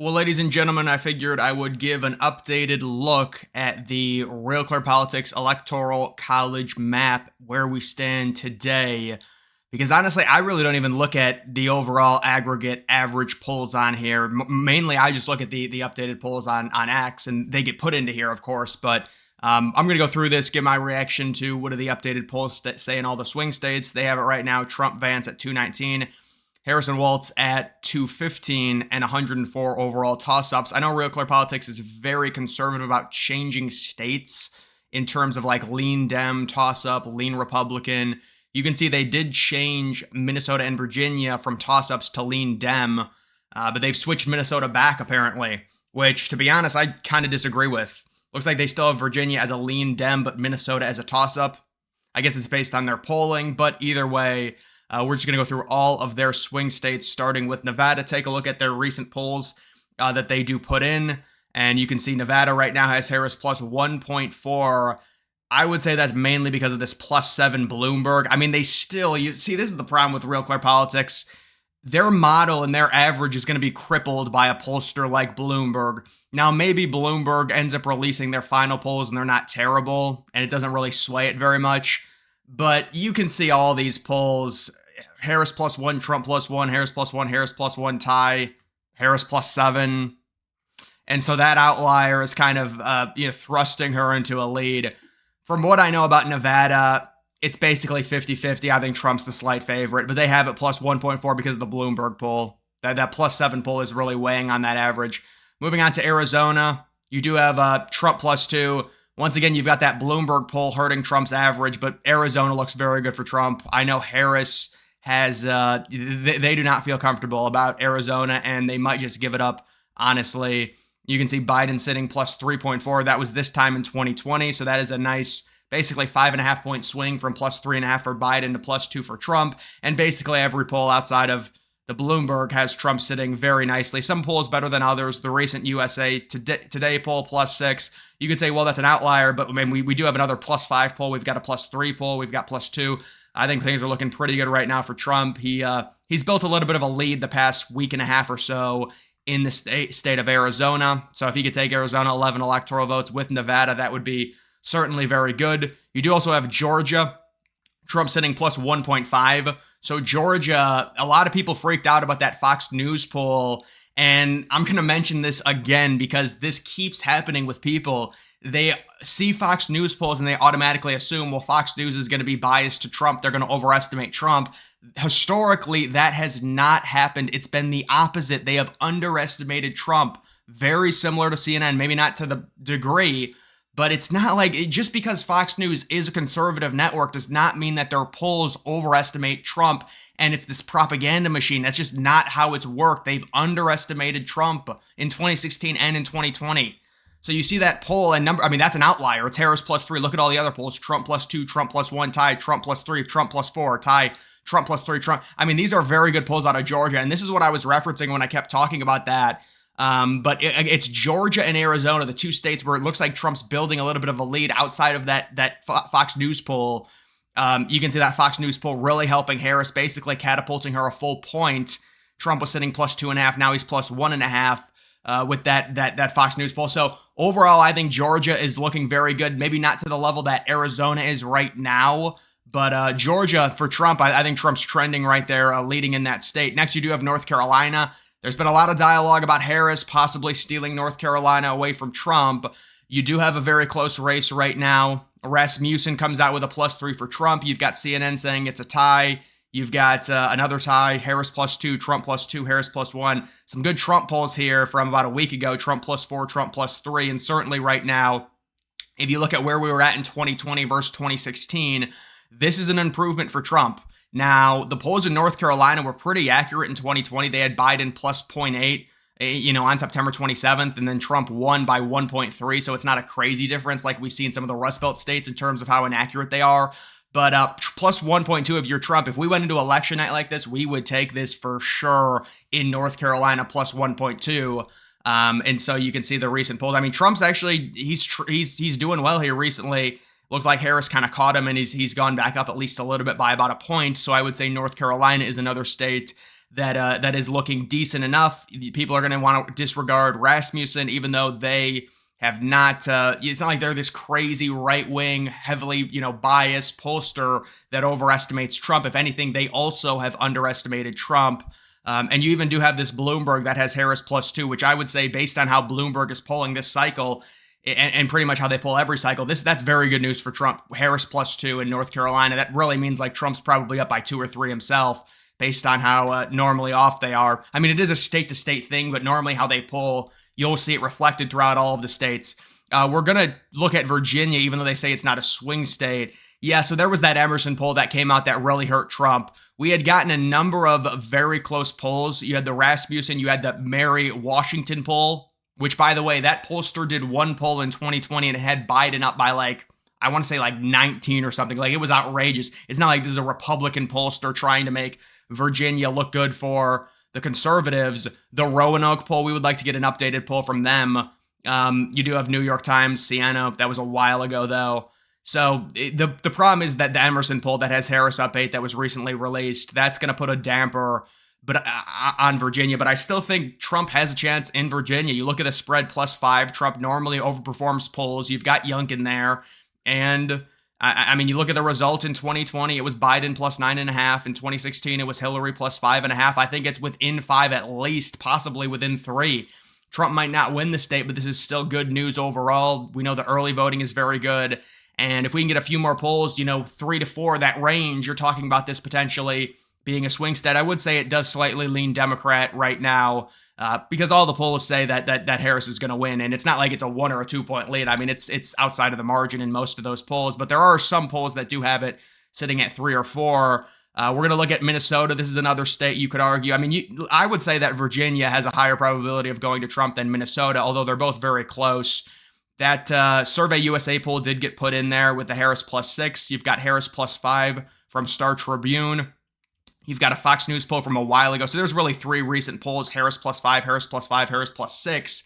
Well, ladies and gentlemen, I figured I would give an updated look at the Real Clear Politics Electoral College map where we stand today. Because honestly, I really don't even look at the overall aggregate average polls on here. Mainly, I just look at the updated polls on X, and they get put into here, of course. But I'm going to go through this, give my reaction to what are the updated polls say in all the swing states. They have it right now: Trump, Vance at 219. Harrison Waltz at 215 and 104 overall toss-ups. I know Real Clear Politics is very conservative about changing states in terms of like lean Dem, toss-up, lean Republican. You can see they did change Minnesota and Virginia from toss-ups to lean Dem, but they've switched Minnesota back apparently, which to be honest, I kind of disagree with. Looks like they still have Virginia as a lean Dem, but Minnesota as a toss-up. I guess it's based on their polling, but either way, we're just going to go through all of their swing states, starting with Nevada. Take a look at their recent polls that they do put in, and you can see Nevada right now has Harris plus 1.4. I would say that's mainly because of this plus 7 Bloomberg. I mean, they still, you see, this is the problem with Real Clear Politics. Their model and their average is going to be crippled by a pollster like Bloomberg. Now, maybe Bloomberg ends up releasing their final polls and they're not terrible, and it doesn't really sway it very much. But you can see all these polls: Harris plus 1, Trump plus 1, Harris plus 1, Harris plus 1 tie, Harris plus 7. And so that outlier is kind of thrusting her into a lead. From what I know about Nevada, it's basically 50-50. I think Trump's the slight favorite, but they have it plus 1.4 because of the Bloomberg poll. That plus 7 poll is really weighing on that average. Moving on to Arizona, you do have Trump plus 2. Once again, you've got that Bloomberg poll hurting Trump's average, but Arizona looks very good for Trump. I know Harris has, they do not feel comfortable about Arizona, and they might just give it up, honestly. You can see Biden sitting plus 3.4. That was this time in 2020, so that is a nice, basically 5.5 point swing from plus 3.5 for Biden to plus 2 for Trump. And basically every poll outside of the Bloomberg has Trump sitting very nicely. Some polls better than others. The recent USA Today poll, plus 6. You could say, well, that's an outlier, but I mean, we do have another plus 5 poll. We've got a plus 3 poll. We've got plus 2. I think things are looking pretty good right now for Trump. He's built a little bit of a lead the past week and a half or so in the state of Arizona. So if he could take Arizona 11 electoral votes with Nevada, that would be certainly very good. You do also have Georgia. Trump sitting plus 1.5. So Georgia, a lot of people freaked out about that Fox News poll. And I'm going to mention this again because this keeps happening with people. They see Fox News polls and they automatically assume, well, Fox News is going to be biased to Trump. They're going to overestimate Trump. Historically, that has not happened. It's been the opposite. They have underestimated Trump. Very similar to CNN, maybe not to the degree, but it's not like just because Fox News is a conservative network does not mean that their polls overestimate Trump and it's this propaganda machine. That's just not how it's worked. They've underestimated Trump in 2016 and in 2020. So you see that poll and number, I mean, that's an outlier. It's Harris plus 3. Look at all the other polls: Trump plus 2, Trump plus 1, tie, Trump plus 3, Trump plus 4, tie, Trump plus 3, Trump. I mean, these are very good polls out of Georgia. And this is what I was referencing when I kept talking about that. But it's Georgia and Arizona, the two states where it looks like Trump's building a little bit of a lead outside of that Fox News poll. You can see that Fox News poll really helping Harris, basically catapulting her a full point. Trump was sitting plus 2.5. Now he's plus 1.5 with that Fox News poll. So overall, I think Georgia is looking very good. Maybe not to the level that Arizona is right now, but Georgia for Trump, I think Trump's trending right there, leading in that state. Next, you do have North Carolina. There's been a lot of dialogue about Harris possibly stealing North Carolina away from Trump. You do have a very close race right now. Rasmussen comes out with a plus 3 for Trump. You've got CNN saying it's a tie. You've got another tie: Harris plus 2, Trump plus 2, Harris plus 1. Some good Trump polls here from about a week ago: Trump plus 4, Trump plus 3. And certainly right now, if you look at where we were at in 2020 versus 2016, this is an improvement for Trump. Now, the polls in North Carolina were pretty accurate in 2020. They had Biden plus 0.8, on September 27th, and then Trump won by 1.3. So it's not a crazy difference like we see in some of the Rust Belt states in terms of how inaccurate they are. But plus 1.2 if you're Trump. If we went into election night like this, we would take this for sure in North Carolina, plus 1.2. And so you can see the recent polls. I mean, Trump's actually, he's doing well here recently. Looked like Harris kind of caught him, and he's gone back up at least a little bit by about a point. So I would say North Carolina is another state that is looking decent enough. People are going to want to disregard Rasmussen, even though they have not, it's not like they're this crazy right-wing, heavily, biased pollster that overestimates Trump. If anything, they also have underestimated Trump. And you even do have this Bloomberg that has Harris +2, which I would say, based on how Bloomberg is polling this cycle, and pretty much how they poll every cycle, that's very good news for Trump. Harris +2 in North Carolina. That really means like Trump's probably up by 2 or 3 himself, based on how normally off they are. I mean, it is a state-to-state thing, but normally how they poll, you'll see it reflected throughout all of the states. We're going to look at Virginia, even though they say it's not a swing state. Yeah, so there was that Emerson poll that came out that really hurt Trump. We had gotten a number of very close polls. You had the Rasmussen, you had the Mary Washington poll, which, by the way, that pollster did one poll in 2020 and it had Biden up by I want to say 19 or something. It was outrageous. It's not like this is a Republican pollster trying to make Virginia look good for the conservatives. The Roanoke poll, we would like to get an updated poll from them. You do have New York Times, Siena. That was a while ago, though. So the problem is that the Emerson poll that has Harris up 8 that was recently released, that's going to put a damper on Virginia. But I still think Trump has a chance in Virginia. You look at the spread +5. Trump normally overperforms polls. You've got Youngkin there. And I mean, you look at the result in 2020, it was Biden +9.5. In 2016, it was Hillary +5.5. I think it's within 5 at least, possibly within 3. Trump might not win the state, but this is still good news overall. We know the early voting is very good. And if we can get a few more polls, 3 to 4, that range, you're talking about this potentially being a swing state. I would say it does slightly lean Democrat right now, because all the polls say that Harris is going to win. And it's not like it's a 1 or a 2 point lead. I mean, it's outside of the margin in most of those polls, but there are some polls that do have it sitting at 3 or 4. We're going to look at Minnesota. This is another state you could argue. I mean, I would say that Virginia has a higher probability of going to Trump than Minnesota, although they're both very close. That Survey USA poll did get put in there with the Harris +6. You've got Harris +5 from Star Tribune. You've got a Fox News poll from a while ago. So there's really 3 recent polls: Harris +5, Harris +5, Harris +6.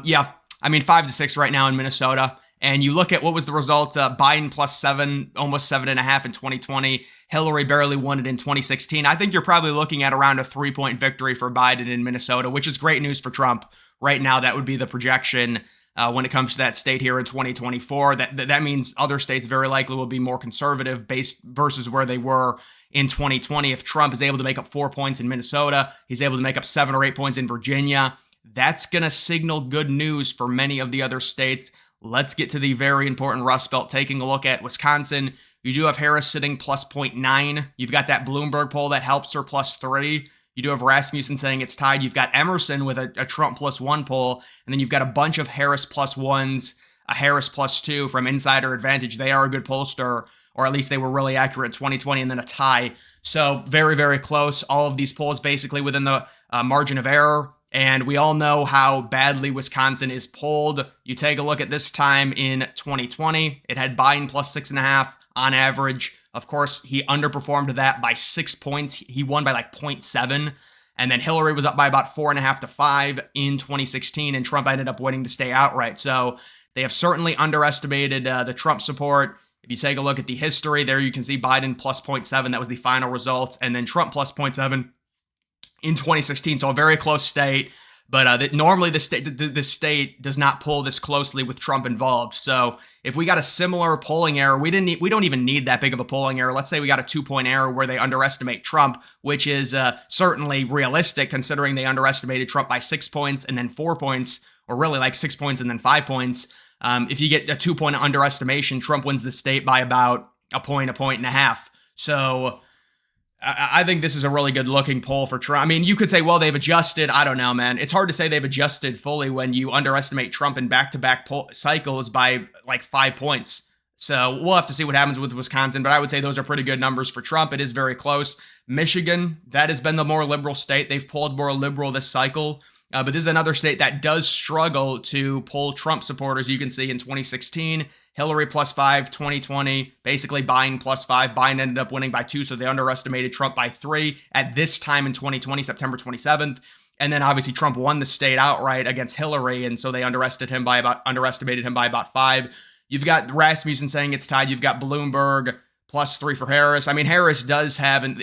Yeah, I mean 5 to 6 right now in Minnesota. And you look at what was the result: Biden +7, almost 7.5 in 2020. Hillary barely won it in 2016. I think you're probably looking at around a 3-point victory for Biden in Minnesota, which is great news for Trump. Right now, that would be the projection. When it comes to that state here in 2024, that means other states very likely will be more conservative based versus where they were in 2020. If Trump is able to make up 4 points in Minnesota, he's able to make up 7 or 8 points in Virginia. That's going to signal good news for many of the other states. Let's get to the very important Rust Belt. Taking a look at Wisconsin, you do have Harris sitting +0.9. You've got that Bloomberg poll that helps her +3. You do have Rasmussen saying it's tied. You've got Emerson with a Trump +1 poll. And then you've got a bunch of Harris +1s, a Harris +2 from Insider Advantage. They are a good pollster, or at least they were really accurate in 2020, and then a tie. So very, very close. All of these polls basically within the margin of error. And we all know how badly Wisconsin is polled. You take a look at this time in 2020. It had Biden +6.5 on average. Of course, he underperformed that by 6 points. He won by 0.7. And then Hillary was up by about 4.5 to 5 in 2016, and Trump ended up winning the state outright. So they have certainly underestimated the Trump support. If you take a look at the history, there you can see Biden +0.7. That was the final result. And then Trump +0.7 in 2016. So a very close state. But normally the state does not poll this closely with Trump involved. So if we got a similar polling error, we don't even need that big of a polling error. Let's say we got a 2-point error where they underestimate Trump, which is certainly realistic considering they underestimated Trump by 6 points and then 4 points, or really 6 points and then 5 points. If you get a 2-point underestimation, Trump wins the state by about a point and a half. So I think this is a really good looking poll for Trump. I mean, you could say, well, they've adjusted. I don't know, man. It's hard to say they've adjusted fully when you underestimate Trump in back-to-back cycles by 5 points. So we'll have to see what happens with Wisconsin, but I would say those are pretty good numbers for Trump. It is very close. Michigan, that has been the more liberal state. They've polled more liberal this cycle. But this is another state that does struggle to poll Trump supporters. You can see in 2016, Hillary +5, 2020, basically Biden +5. Biden ended up winning by 2, so they underestimated Trump by 3 at this time in 2020, September 27th. And then obviously Trump won the state outright against Hillary, and so they underestimated him by about 5. You've got Rasmussen saying it's tied. You've got Bloomberg +3 for Harris. I mean, Harris does have, and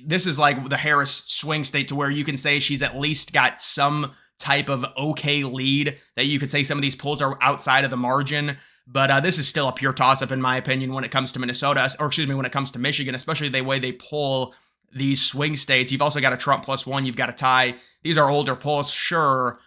this is like the Harris swing state to where you can say she's at least got some type of okay lead that you could say some of these polls are outside of the margin. But this is still a pure toss-up, in my opinion, when it comes to Minnesota, or excuse me, when it comes to Michigan, especially the way they poll these swing states. You've also got a Trump +1, you've got a tie. These are older polls, sure.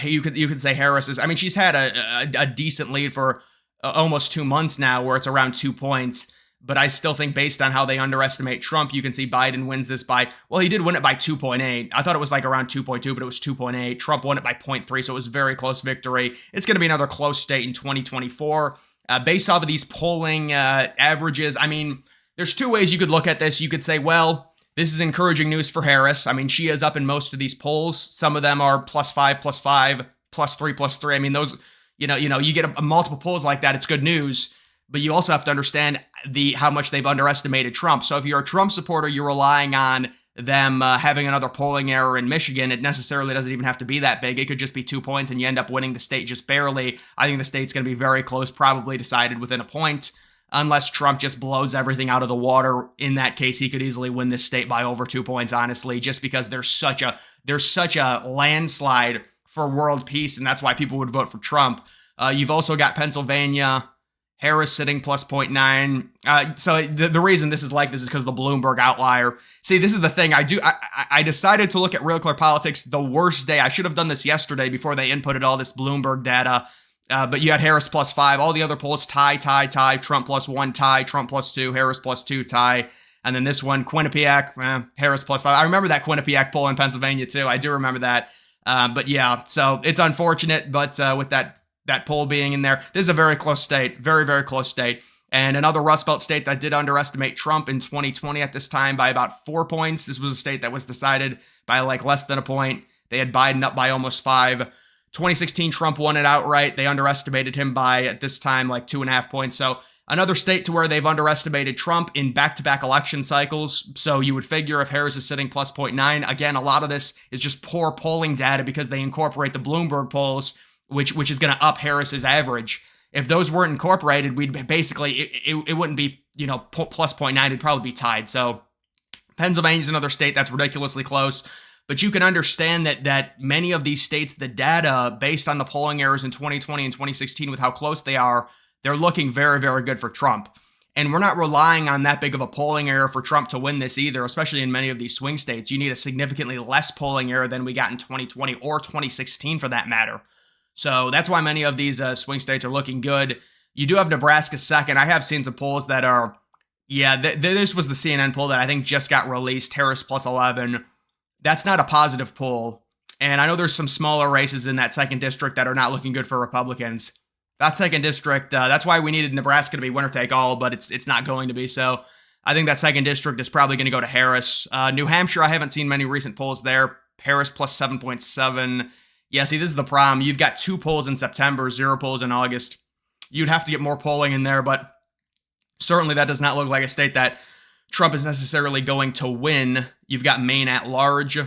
You could say Harris is, I mean, she's had a decent lead for almost 2 months now, where it's around 2 points. But I still think, based on how they underestimate Trump, you can see Biden wins this by, well, he did win it by 2.8. I thought it was like around 2.2, but it was 2.8. Trump won it by 0.3, so it was a very close victory. It's going to be another close state in 2024. Based off of these polling averages, I mean, there's two ways you could look at this. You could say, well, this is encouraging news for Harris. I mean, she is up in most of these polls. Some of them are +5, +5, +3, +3. I mean, those, you get a multiple polls like that, it's good news. But you also have to understand how much they've underestimated Trump. So if you're a Trump supporter, you're relying on them having another polling error in Michigan. It necessarily doesn't even have to be that big. It could just be 2 points and you end up winning the state just barely. I think the state's going to be very close, probably decided within a point, unless Trump just blows everything out of the water. In that case, he could easily win this state by over 2 points, honestly, just because there's such a landslide for world peace, and that's why people would vote for Trump. You've also got Pennsylvania, Harris sitting +0.9. So the reason this is like this is because of the Bloomberg outlier. See, this is the thing. I decided to look at Real Clear Politics the worst day. I should have done this yesterday before they inputted all this Bloomberg data. But you had Harris +5. All the other polls, tie. Trump +1, tie. Trump +2. Harris +2, tie. And then this one, Quinnipiac, Harris +5. I remember that Quinnipiac poll in Pennsylvania, too. I do remember that. But yeah, so it's unfortunate. But with that poll being in there, this is a very close state. Very, very close state. And another Rust Belt state that did underestimate Trump in 2020 at this time by about 4 points. This was a state that was decided by like less than a point. They had Biden up by almost 5. 2016, Trump won it outright. They underestimated him by, at this time, like 2.5 points. So another state to where they've underestimated Trump in back-to-back election cycles. So you would figure if Harris is sitting +0.9, again, a lot of this is just poor polling data because they incorporate the Bloomberg polls, which is going to up Harris's average. If those weren't incorporated, we'd basically, it wouldn't be, +0.9, it'd probably be tied. So Pennsylvania's another state that's ridiculously close. But you can understand that many of these states, the data, based on the polling errors in 2020 and 2016 with how close they are, they're looking very, very good for Trump. And we're not relying on that big of a polling error for Trump to win this either, especially in many of these swing states. You need a significantly less polling error than we got in 2020 or 2016 for that matter. So that's why many of these swing states are looking good. You do have Nebraska second. I have seen some polls that are, this was the CNN poll that I think just got released, Harris +11. That's not a positive poll. And I know there's some smaller races in that second district that are not looking good for Republicans. That second district, that's why we needed Nebraska to be winner take all, but it's not going to be. So I think that second district is probably going to go to Harris. New Hampshire, I haven't seen many recent polls there. Harris +7.7. Yeah, see, this is the problem. You've got 2 polls in September, 0 polls in August. You'd have to get more polling in there, but certainly that does not look like a state that Trump is necessarily going to win. You've got Maine at large.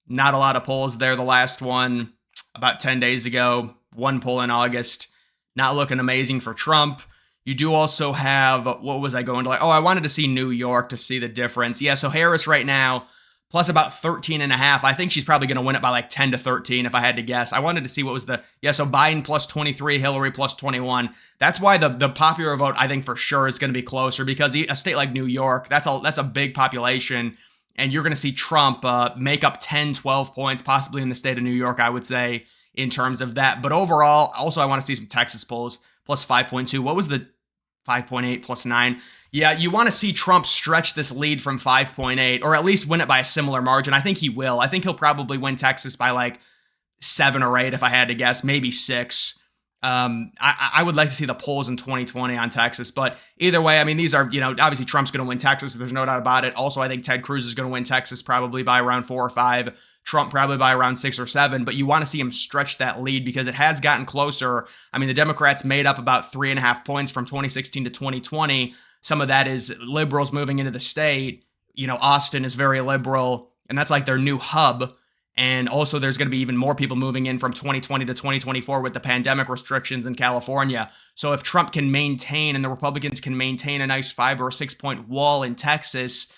Not a lot of polls there. The last one about 10 days ago. 1 poll in August. Not looking amazing for Trump. You do also have, what was I going to like? Oh, I wanted to see New York to see the difference. Yeah, so Harris right now, plus about 13.5. I think she's probably going to win it by like 10 to 13 if I had to guess. I wanted to see what was so Biden +23, Hillary +21. That's why the popular vote, I think for sure, is going to be closer because a state like New York, that's a big population. And you're going to see Trump make up 10, 12 points, possibly in the state of New York, I would say, in terms of that. But overall, also, I want to see some Texas polls, +5.2. What was the 5.8 +9? Yeah, you want to see Trump stretch this lead from 5.8, or at least win it by a similar margin. I think he will. I think he'll probably win Texas by like 7 or 8, if I had to guess, maybe 6. I would like to see the polls in 2020 on Texas, but either way, I mean, these are, obviously Trump's going to win Texas. There's no doubt about it. Also, I think Ted Cruz is going to win Texas probably by around 4 or 5. Trump probably by around 6 or 7, but you want to see him stretch that lead because it has gotten closer. I mean, the Democrats made up about 3.5 points from 2016 to 2020. Some of that is liberals moving into the state. Austin is very liberal, and that's like their new hub. And also, there's going to be even more people moving in from 2020 to 2024 with the pandemic restrictions in California. So if Trump can maintain and the Republicans can maintain a nice 5 or 6 point wall in Texas,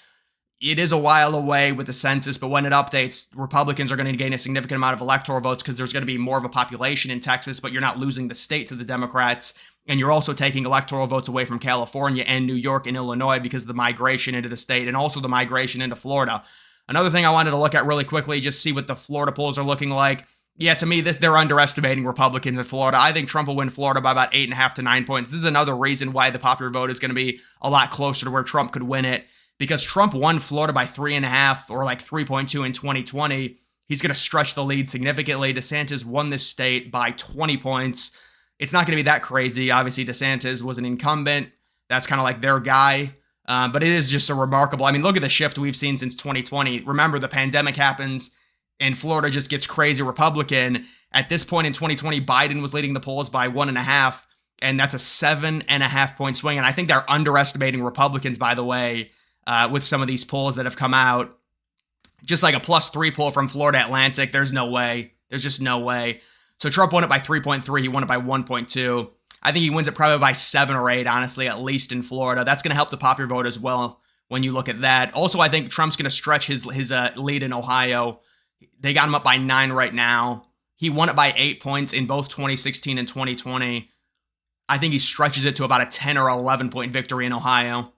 it is a while away with the census, but when it updates, Republicans are going to gain a significant amount of electoral votes because there's going to be more of a population in Texas, but you're not losing the state to the Democrats. And you're also taking electoral votes away from California and New York and Illinois because of the migration into the state and also the migration into Florida. Another thing I wanted to look at really quickly, just see what the Florida polls are looking like. Yeah, to me, they're underestimating Republicans in Florida. I think Trump will win Florida by about 8.5 to 9 points. This is another reason why the popular vote is going to be a lot closer to where Trump could win it, because Trump won Florida by 3.5 or like 3.2 in 2020. He's going to stretch the lead significantly. DeSantis won this state by 20 points. It's not going to be that crazy. Obviously, DeSantis was an incumbent. That's kind of like their guy. But it is just a remarkable, I mean, look at the shift we've seen since 2020. Remember, the pandemic happens and Florida just gets crazy Republican. At this point in 2020, Biden was leading the polls by 1.5, and that's a 7.5 point swing. And I think they're underestimating Republicans, by the way, with some of these polls that have come out. Just like a +3 poll from Florida Atlantic, there's no way. There's just no way. So Trump won it by 3.3. He won it by 1.2. I think he wins it probably by 7 or 8, honestly, at least in Florida. That's going to help the popular vote as well when you look at that. Also, I think Trump's going to stretch his lead in Ohio. They got him up by 9 right now. He won it by 8 points in both 2016 and 2020. I think he stretches it to about a 10 or 11 point victory in Ohio.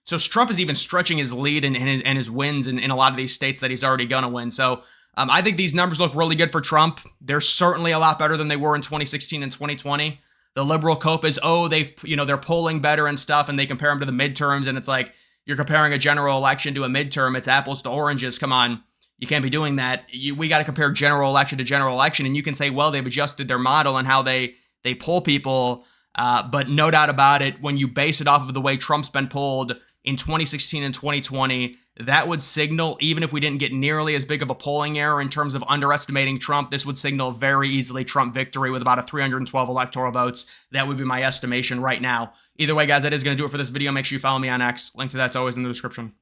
So Trump is even stretching his lead and his wins in a lot of these states that he's already going to win. So I think these numbers look really good for Trump. They're certainly a lot better than they were in 2016 and 2020. The liberal cope is, they're polling better and stuff, and they compare them to the midterms, and it's like you're comparing a general election to a midterm. It's apples to oranges. Come on. You can't be doing that. We got to compare general election to general election, and you can say, well, they've adjusted their model and how they poll people, but no doubt about it, when you base it off of the way Trump's been polled in 2016 and 2020, that would signal, even if we didn't get nearly as big of a polling error in terms of underestimating Trump, this would signal very easily Trump victory with about a 312 electoral votes. That would be my estimation right now. Either way, guys, that is going to do it for this video. Make sure you follow me on X. Link to that's always in the description.